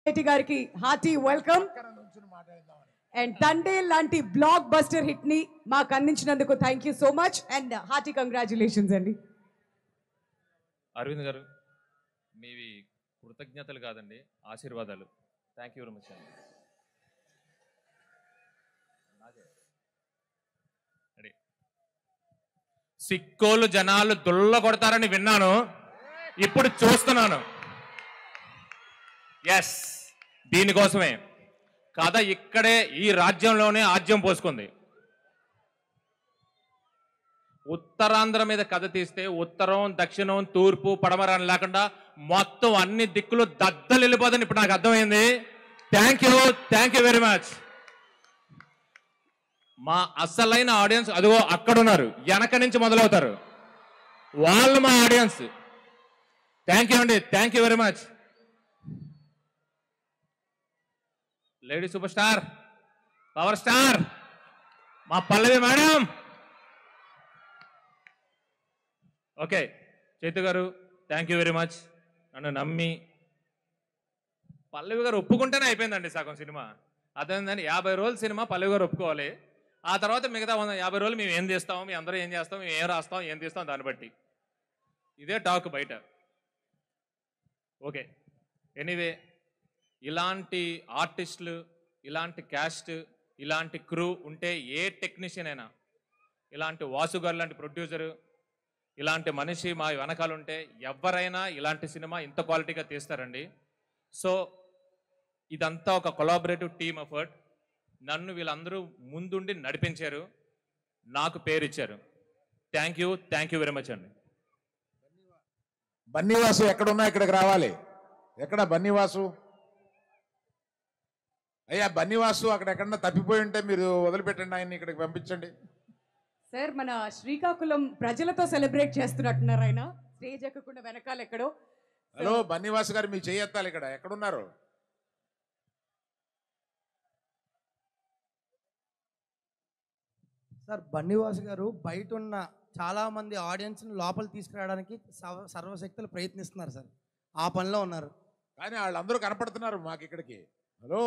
రెడ్డి గారికి hearty welcome. And తండే లాంటి block buster hit ని మాకు అందించినందుకు thank you so much and hearty congratulations అండి. అరవింద్ గారు, మీవి కృతజ్ఞతలు కాదండి, ఆశీర్వాదాలు. థ్యాంక్ యూ వెరీ మచ్ అండి. సిక్కోలు జనాలు దుల్ల కొడతారని విన్నాను, ఇప్పుడు చూస్తున్నాను. ఎస్, దీనికోసమే కథ ఇక్కడే ఈ రాజ్యంలోనే ఆజ్యం పోసుకుంది. ఉత్తరాంధ్ర మీద కథ తీస్తే ఉత్తరం, దక్షిణం, తూర్పు, పడమర అని లేకుండా మొత్తం అన్ని దిక్కులు దద్దలు వెళ్ళిపోదని ఇప్పుడు నాకు అర్థమైంది. Thank you very much. మా అసలైన ఆడియన్స్ అదిగో అక్కడున్నారు, వెనక నుంచి మొదలవుతారు, వాళ్ళు మా ఆడియన్స్. థ్యాంక్ యూ అండి, thank you very much. Lady super star, power star మా పల్లవి మేడం. ఓకే చైతు గారు, థ్యాంక్ యూ వెరీ మచ్. నన్ను నమ్మి పల్లవి గారు ఒప్పుకుంటేనే అయిపోయిందండి సగం సినిమా. అదేంటండి 50 రోజుల సినిమా పల్లవి గారు ఒప్పుకోవాలి, ఆ తర్వాత మిగతా 50 రోజులు మేము ఏం తీస్తాము, మేము అందరూ ఏం చేస్తాం, మేము ఏం రాస్తాం, ఏం తీస్తాం దాన్ని బట్టి. ఇదే టాక్ బయట. ఓకే, ఎనీవే, ఇలాంటి ఆర్టిస్టులు, ఇలాంటి క్యాస్ట్, ఇలాంటి క్రూ ఉంటే ఏ టెక్నీషియన్ అయినా, ఇలాంటి వాసు గారు లాంటి ప్రొడ్యూసరు, ఇలాంటి మనిషి మా వెనకాల ఉంటే ఎవరైనా ఇలాంటి సినిమా ఇంత క్వాలిటీగా తీస్తారండి. సో ఇదంతా ఒక కొలాబరేటివ్ టీమ్ ఎఫర్ట్. నన్ను వీళ్ళందరూ ముందుండి నడిపించారు, నాకు పేరు ఇచ్చారు. థ్యాంక్ యూ వెరీ మచ్ అండి. బన్నీవాసు ఎక్కడున్నా ఇక్కడికి రావాలి. ఎక్కడ బన్నీవాసు? అయ్యా బన్నీవాసు అక్కడ ఎక్కడన్నా తప్పిపోయి ఉంటే మీరు వదిలిపెట్టండి, ఆయన్ని ఇక్కడికి పంపించండి. సార్, మన శ్రీకాకుళం ప్రజలతో సెలబ్రేట్ చేస్తున్నట్టున్నారు ఆయన, స్టేజ్ ఎక్కకుండా వెనకాల ఎక్కడో. హలో బన్నీవాసు గారు, మీ చేయెత్తాలి. ఇక్కడ ఎక్కడున్నారు? సార్, బన్నీవాసు గారు బయట ఉన్న చాలా మంది ఆడియన్స్ని లోపల తీసుకురావడానికి సర్వశక్తులు ప్రయత్నిస్తున్నారు సార్, ఆ పనిలో ఉన్నారు. కానీ వాళ్ళందరూ కనపడుతున్నారు మాకు ఇక్కడికి. హలో